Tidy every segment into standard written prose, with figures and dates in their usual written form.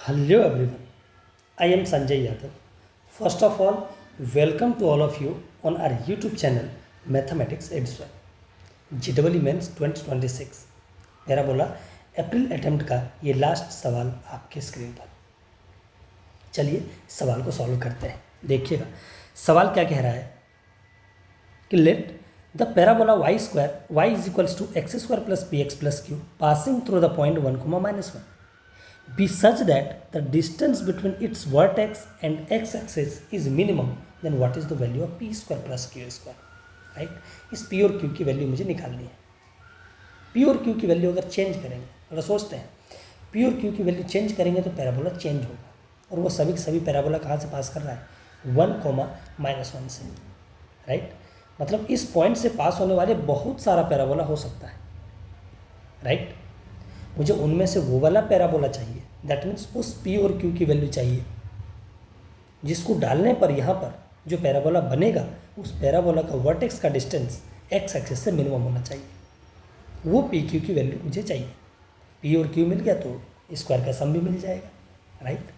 Hello everyone, I am Sanjay Yadav. First of all, welcome to all of you on our YouTube channel Mathematics Ediswan. GEE Mains 2026 parabola April attempt का ये last सवाल आपके screen पर। चलिए सवाल को solve करते हैं। देखिएगा सवाल क्या कह रहा है कि let the parabola y square y is equals to x square plus p x plus q passing through the point 1, be such that the distance between its vertex and x-axis is minimum, then what is the value of p square plus q square, right? इस p और q की value मुझे निकालनी है। p और q की value अगर change करेंगे, अगर सोचते हैं p और q की वैल्यू चेंज करेंगे तो पैराबोला चेंज होगा, और वो सभी सभी पैराबोला कहाँ से पास कर रहा है 1, -1 से, राइट? मतलब इस पॉइंट से पास होने वाले बहुत सारा पैराबोला हो सकता है, राइट? मुझे उनमें से वो वाला पैराबोला चाहिए, दैट मीन्स उस p और q की वैल्यू चाहिए जिसको डालने पर यहाँ पर जो पैराबोला बनेगा उस पैराबोला का वर्टेक्स का डिस्टेंस x एक्सिस से मिनिमम होना चाहिए। वो p q की वैल्यू मुझे चाहिए। p और q मिल गया तो स्क्वायर का सम भी मिल जाएगा, राइट?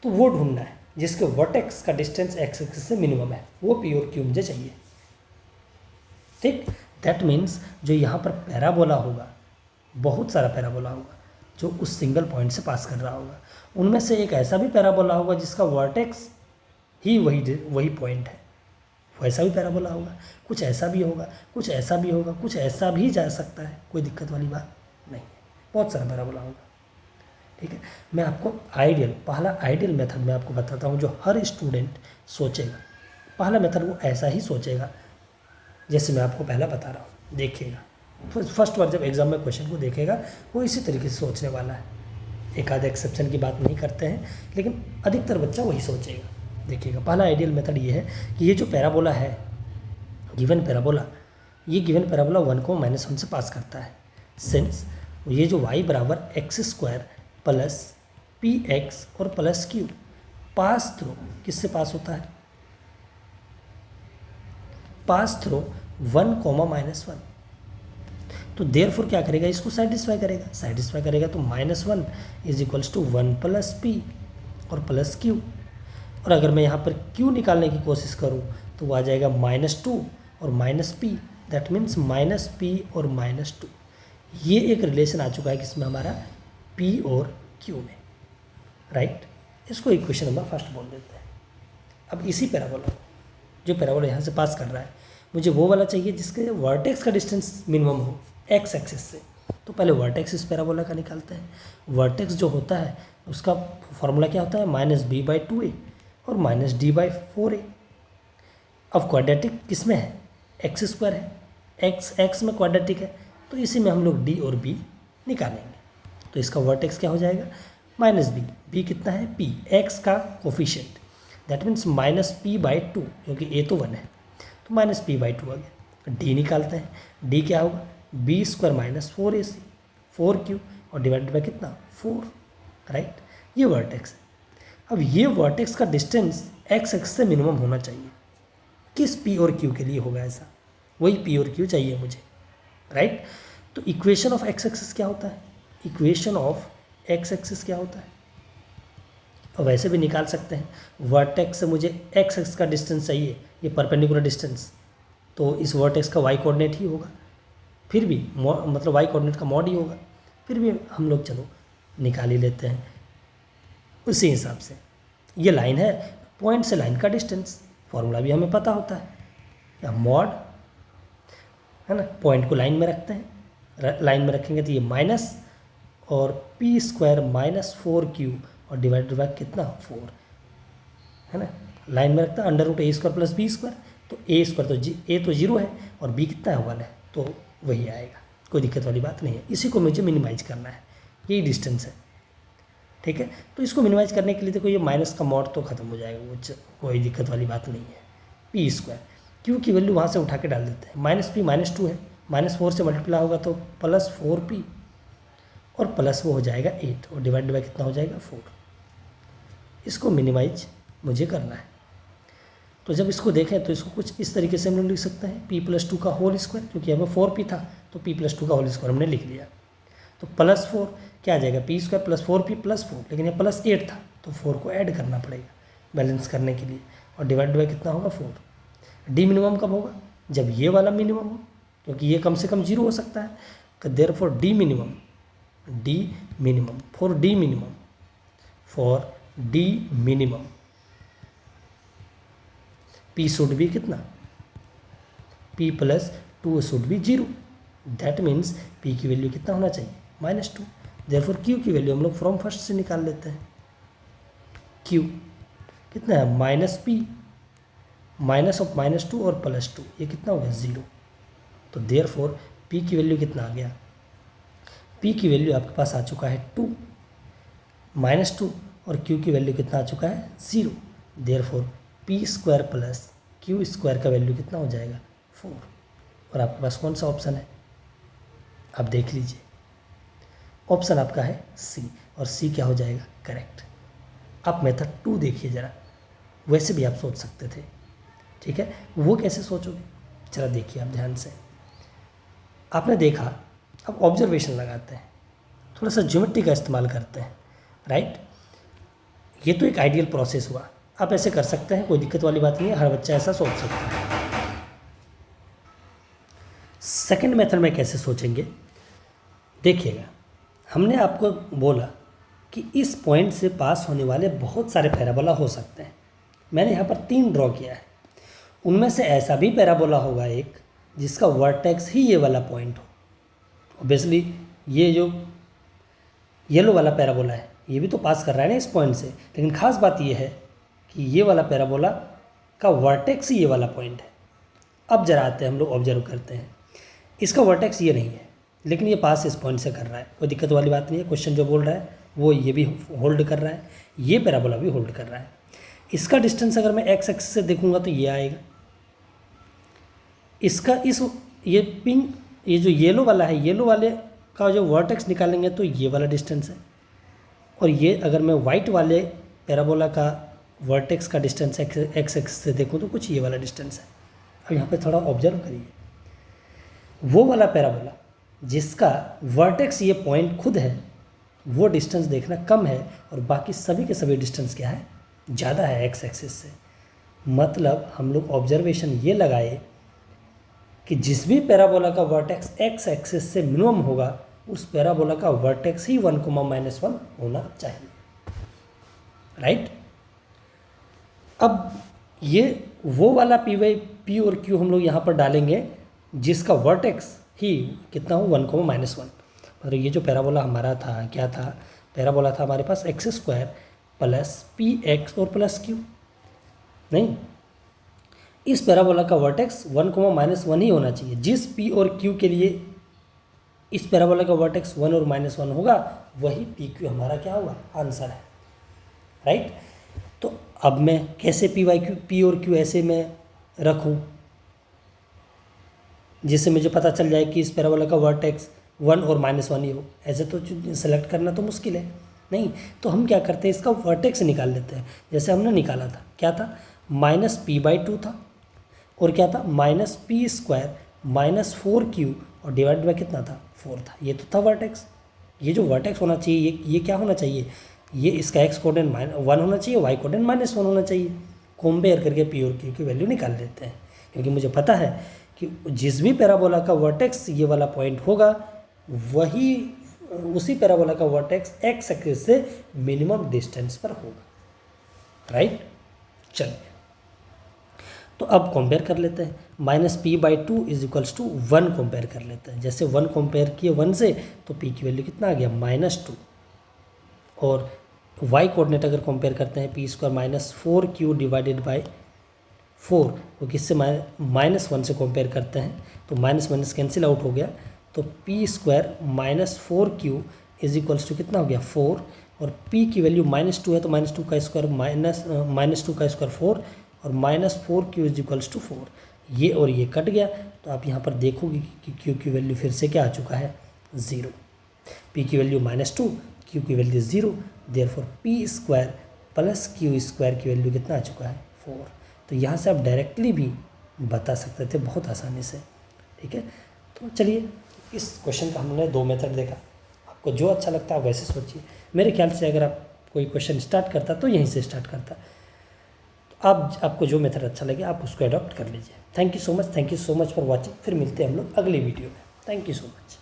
तो वो ढूंढना है जिसके वर्टेक्स का डिस्टेंस x एक्सिस से मिनिमम है, वो p और q मुझे चाहिए, ठीक? दैट मीन्स जो यहाँ पर पैराबोला होगा, बहुत सारा पैराबोला होगा जो उस सिंगल पॉइंट से पास कर रहा होगा। उनमें से एक ऐसा भी पैराबोला होगा जिसका वर्टेक्स ही वही पॉइंट है, वैसा भी पैराबोला होगा। कुछ ऐसा भी होगा, कुछ ऐसा भी होगा, कुछ ऐसा भी जा सकता है, कोई दिक्कत वाली बात नहीं है। बहुत सारा पैराबोला होगा, ठीक है? मैं आपको पहला आइडियल मेथड मैं आपको बताता हूँ जो हर स्टूडेंट सोचेगा। पहला मेथड वो ऐसा ही सोचेगा जैसे मैं आपको पहला बता रहा हूँ। देखिएगा फर्स्ट बार जब एग्ज़ाम में क्वेश्चन को देखेगा वो इसी तरीके से सोचने वाला है। एक आध एक्सेप्शन की बात नहीं करते हैं, लेकिन अधिकतर बच्चा वही सोचेगा। देखिएगा पहला आइडियल मेथड ये है कि ये जो पैराबोला है, गिवन पैराबोला, ये गिवन पैराबोला 1, -1 से पास करता है। सिंस ये जो y बराबर x square plus p x और प्लस क्यू पास थ्रू किससे पास होता है? Pass through 1, -1। तो देयरफॉर क्या करेगा, इसको सेटिस्फाई करेगा तो -1 इज इक्वल्स टू 1 + p और प्लस q। और अगर मैं यहाँ पर q निकालने की कोशिश करूँ तो वो आ जाएगा -2 और -p, दैट मीन्स -p और -2। ये एक रिलेशन आ चुका है किसमें, हमारा p और q में, राइट? इसको इक्वेशन नंबर फर्स्ट बोल देते हैं। अब इसी पैराबोला, जो पैराबोला यहाँ से पास कर रहा है, मुझे वो वाला चाहिए जिसके वर्टेक्स का डिस्टेंस मिनिमम हो एक्स एक्सिस से। तो पहले वर्टेक्स इस पैराबोला का निकालते हैं। वर्टेक्स जो होता है उसका फॉर्मूला क्या होता है, -b/2a और -d/4a। अब क्वाड्रेटिक किस में है, एक्स स्क्वायर है, एक्स में क्वाड्रेटिक है, तो इसी में हम लोग d और b निकालेंगे। तो इसका वर्टेक्स क्या हो जाएगा, -b कितना है, p, x का कोफिशिएंट, दैट मीन्स -p/2, क्योंकि a तो 1 है तो -p/2 आ गया। d निकालते हैं, d क्या होगा, b² -4ac 4q और डिवाइडेड बाय कितना, 4, राइट? ये वर्टेक्स है। अब ये वर्टेक्स का डिस्टेंस x एक्सिस से मिनिमम होना चाहिए। किस p और q के लिए होगा ऐसा, वही p और q चाहिए मुझे, राइट? तो इक्वेशन ऑफ x एक्सिस क्या होता है, इक्वेशन ऑफ x एक्सिस क्या होता है, और वैसे भी निकाल सकते हैं। वर्टेक्स से मुझे x एक्सिस का डिस्टेंस चाहिए, ये परपेंडिकुलर डिस्टेंस, तो इस वर्टेक्स का y कोऑर्डिनेट ही होगा, फिर भी मतलब y कोऑर्डिनेट का मॉड ही होगा। फिर भी हम लोग चलो निकाल ही लेते हैं उसी हिसाब से। ये लाइन है, पॉइंट से लाइन का डिस्टेंस फॉर्मूला भी हमें पता होता है, या मॉड है ना। पॉइंट को लाइन में रखते हैं, लाइन में रखेंगे तो ये माइनस और p² -4q और डिवाइडेड बाय कितना, 4, है ना। लाइन में रखता है √a² + b², तो a तो 0 है और b कितना है, 1 है, तो वही आएगा, कोई दिक्कत वाली बात नहीं है। इसी को मुझे मिनिमाइज करना है, यही डिस्टेंस है, ठीक है? तो इसको मिनिमाइज करने के लिए देखो ये माइनस का मॉड तो खत्म हो जाएगा, वो कोई दिक्कत वाली बात नहीं है। p², q की वैल्यू वहाँ से उठा के डाल देते हैं, -p -2 है, -4 से मल्टीप्लाई होगा तो +4p और प्लस वो हो जाएगा 8 और डिवाइडेड बाय कितना हो जाएगा, 4। इसको मिनिमाइज मुझे करना है। तो जब इसको देखें तो इसको कुछ इस तरीके से हम लोग लिख सकते हैं, p + 2 का होल स्क्वायर, क्योंकि हमें 4p था तो p + 2 का होल स्क्वायर हमने लिख लिया। तो +4 क्या आ जाएगा, p² + 4p + 4, लेकिन ये +8 था तो 4 को ऐड करना पड़ेगा बैलेंस करने के लिए, और डिवाइड बाय कितना होगा 4। डी मिनिमम कब होगा, जब ये वाला मिनिमम हो, क्योंकि ये कम से कम 0 हो सकता है। तो therefore D minimum for D minimum p should be कितना, p + 2 should be 0, that means p की वैल्यू कितना होना चाहिए, -2। देयरफॉर q की वैल्यू हम लोग फ्रॉम फर्स्ट से निकाल लेते हैं। q कितना है, -p -2 और +2, ये कितना हो गया 0। तो देयरफॉर p की वैल्यू कितना आ गया, p की वैल्यू आपके पास आ चुका है 2 -2, और q की वैल्यू कितना आ चुका है 0। देयरफॉर p² + q² का वैल्यू कितना हो जाएगा 4। और आपके पास कौन सा ऑप्शन है, आप देख लीजिए, ऑप्शन आपका है सी, और सी क्या हो जाएगा, करेक्ट। आप मेथड 2 देखिए ज़रा, वैसे भी आप सोच सकते थे, ठीक है। वो कैसे सोचोगे, जरा देखिए आप ध्यान से। आपने देखा, अब ऑब्जर्वेशन लगाते हैं, थोड़ा सा ज्योमेट्री का इस्तेमाल करते हैं, राइट। ये तो एक आइडियल प्रोसेस हुआ, आप ऐसे कर सकते हैं, कोई दिक्कत वाली बात नहीं है, हर बच्चा ऐसा सोच सकता है। सेकंड मेथड में कैसे सोचेंगे, देखिएगा, हमने आपको बोला कि इस पॉइंट से पास होने वाले बहुत सारे पैराबोला हो सकते हैं। मैंने यहाँ पर 3 ड्रॉ किया है, उनमें से ऐसा भी पैराबोला होगा एक जिसका वर्टेक्स ही ये वाला पॉइंट हो। ऑब्वियसली ये जो येलो वाला पैराबोला है ये भी तो पास कर रहा है ना इस पॉइंट से, लेकिन खास बात ये है कि ये वाला पैराबोला का वर्टेक्स ही ये वाला पॉइंट है। अब जरा आते हैं, हम लोग ऑब्जर्व करते हैं, इसका वर्टेक्स ये नहीं है, लेकिन ये पास इस पॉइंट से कर रहा है, कोई दिक्कत वाली बात नहीं है। क्वेश्चन जो बोल रहा है वो ये भी होल्ड कर रहा है, ये पैराबोला भी होल्ड कर रहा है। इसका डिस्टेंस अगर मैं एक्स एक्सिस से देखूंगा तो ये आएगा, इसका ये पिंक, ये जो येलो वाला है, येलो वाले का जो वर्टेक्स निकालेंगे तो ये वाला डिस्टेंस है, और ये अगर मैं वाइट वाले पैराबोला का वर्टेक्स का डिस्टेंस एक्स एक्सिस से देखूं तो कुछ ये वाला डिस्टेंस है। अब यहाँ पे थोड़ा ऑब्जर्व करिए, वो वाला पैराबोला जिसका वर्टेक्स ये पॉइंट खुद है वो डिस्टेंस देखना कम है, और बाकी सभी के सभी डिस्टेंस क्या है, ज़्यादा है एक्स एक्सिस से। मतलब हम लोग ऑब्जर्वेशन ये लगाए कि जिस भी पैराबोला का वर्टेक्स एक्स एक्सिस से मिनिमम होगा उस पैराबोला का वर्टेक्स ही 1, -1 होना चाहिए, राइट। अब ये वो वाला p और q हम लोग यहाँ पर डालेंगे जिसका वर्टेक्स ही कितना हो, 1, -1। मतलब ये जो पैराबोला हमारा था, क्या था, पैराबोला था हमारे पास x² + px और +q, नहीं, इस पैराबोला का वर्टेक्स 1, -1 ही होना चाहिए। जिस p और q के लिए इस पैराबोला का वर्टेक्स 1 और -1 होगा वही pq हमारा क्या होगा, आंसर है, राइट। तो अब मैं कैसे p और q ऐसे मैं रखूं जिससे मुझे पता चल जाए कि इस पैराबोला का वर्टेक्स 1 और -1 ही हो, ऐसे तो सेलेक्ट करना तो मुश्किल है, नहीं। तो हम क्या करते हैं, इसका वर्टेक्स निकाल लेते हैं। जैसे हमने निकाला था, क्या था, -p/2 था, और क्या था, -p² -4q, और डिवाइड बाय कितना था, 4 था। ये तो था वर्टेक्स। ये जो वर्टेक्स होना चाहिए ये क्या होना चाहिए, ये इसका x कोऑर्डिनेट -1 होना चाहिए, y कोऑर्डिनेट -1 होना चाहिए। कंपेयर करके p और q की वैल्यू निकाल लेते हैं, क्योंकि मुझे पता है कि जिस भी पैराबोला का वर्टेक्स ये वाला पॉइंट होगा वही उसी पैराबोला का वर्टेक्स एक्स एक्सिस से मिनिमम डिस्टेंस पर होगा, राइट। चलिए, तो अब कंपेयर कर लेते हैं, -p/2 = 1 कंपेयर कर लेते हैं। जैसे 1 कंपेयर किए 1 से तो p की वैल्यू कितना आ गया, -2, और y कोऑर्डिनेट अगर कंपेयर करते हैं p² -4q डिवाइडेड बाय 4, वो किससे -1 से कंपेयर करते हैं तो माइनस कैंसिल आउट हो गया, तो p² -4q = कितना हो गया, 4, और p की वैल्यू -2 है तो -2 का स्क्वायर -2 का स्क्वायर 4, और -4q = 4। ये और ये कट गया, तो आप यहाँ पर देखोगे कि q की वैल्यू फिर से क्या आ चुका है, 0। p की वैल्यू -2, q की वैल्यू 0, देयरफॉर p² + q² की वैल्यू कितना आ चुका है, 4। तो यहाँ से आप डायरेक्टली भी बता सकते थे बहुत आसानी से, ठीक है। तो चलिए, इस क्वेश्चन का हमने 2 मेथड देखा, अब आपको जो अच्छा लगता है आप वैसे सोचिए। मेरे ख्याल से अगर आप कोई क्वेश्चन स्टार्ट करता तो यहीं से स्टार्ट करता। आपको जो मेथड अच्छा लगे आप उसको अडॉप्ट कर लीजिए। Thank you so much for watching. फिर मिलते हैं हम लोग अगली वीडियो में। Thank you so much.